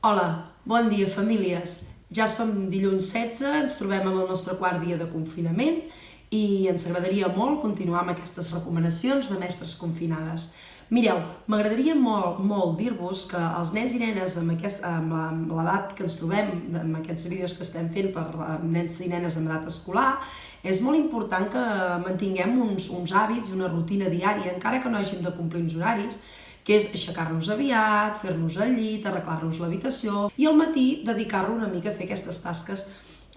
Hola, bon dia famílies. Ja som dilluns 16, ens trobem en el nostre quart dia de confinament i ens agradaria molt continuar amb aquestes recomanacions de mestres confinades. Mireu, m'agradaria molt dir-vos que els nens i nenes amb l'edat que ens trobem, amb aquests vídeos que estem fent per nens i nenes en edat escolar, és molt important que mantinguem uns hàbits i una rutina diària, encara que no hàgim de complir uns horaris, que és aixecar-nos aviat, fer-nos el llit, arreglar-nos l'habitació i al matí dedicar-lo una mica a fer aquestes tasques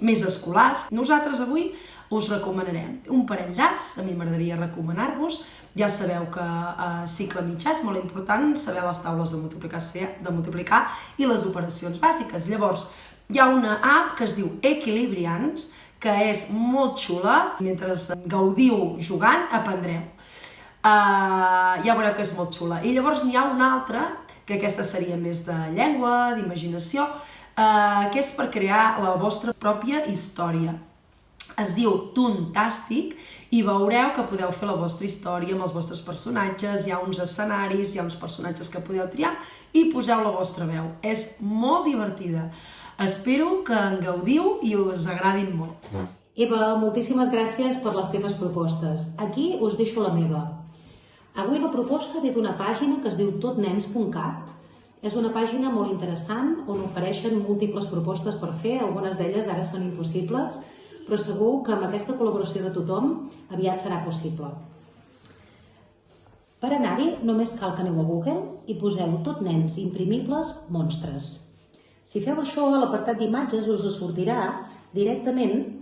més escolars. Nosaltres avui us recomanarem un parell d'apps, a mi m'agradaria recomanar-vos. Ja sabeu que a cicle mitjà és molt important saber les taules de multiplicar i les operacions bàsiques. Llavors, hi ha una app que es diu Equilibrians, que és molt xula. Mentre gaudiu jugant, aprendreu. Ja veureu que és molt xula. I llavors n'hi ha una altra, que aquesta seria més de llengua, d'imaginació, que és per crear la vostra pròpia història. Es diu Toontastic i veureu que podeu fer la vostra història amb els vostres personatges, hi ha uns escenaris, hi ha uns personatges que podeu triar i poseu la vostra veu. És molt divertida. Espero que en gaudiu i us agradin molt. Eva, moltíssimes gràcies per les teves propostes. Aquí us deixo la meva. Avui la proposta ve d'una pàgina que es diu totnens.cat. És una pàgina molt interessant on ofereixen múltiples propostes per fer, algunes d'elles ara són impossibles, però segur que amb aquesta col·laboració de tothom aviat serà possible. Per anar-hi només cal que aneu a Google i poseu Totnens imprimibles monstres. Si feu això, a l'apartat d'imatges us sortirà directament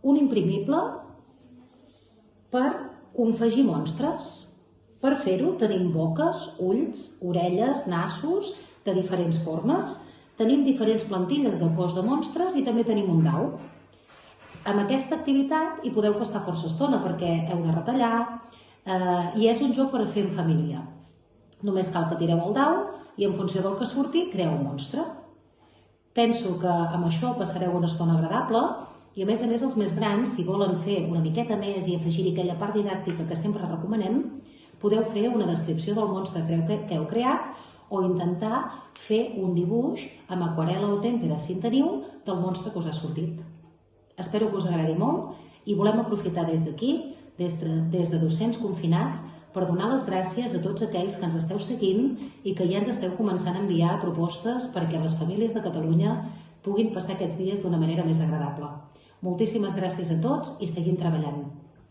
un imprimible per confegir monstres. Per fer-ho tenim boques, ulls, orelles, nassos de diferents formes, tenim diferents plantilles del cos de monstres i també tenim un dau. Amb aquesta activitat hi podeu passar força estona perquè heu de retallar i és un joc per a fer en família. Només cal que tireu el dau i en funció del que surti creeu un monstre. Penso que amb això passareu una estona agradable i a més els més grans, si volen fer una miqueta més i afegir-hi aquella part didàctica que sempre recomanem, podeu fer una descripció del monstre que heu creat o intentar fer un dibuix amb aquarel·la o tèmpera, si en teniu, del monstre que us ha sortit. Espero que us agradi molt i volem aprofitar des d'aquí, des de Docents Confinats, per donar les gràcies a tots aquells que ens esteu seguint i que ja ens esteu començant a enviar propostes perquè les famílies de Catalunya puguin passar aquests dies d'una manera més agradable. Moltíssimes gràcies a tots i seguim treballant.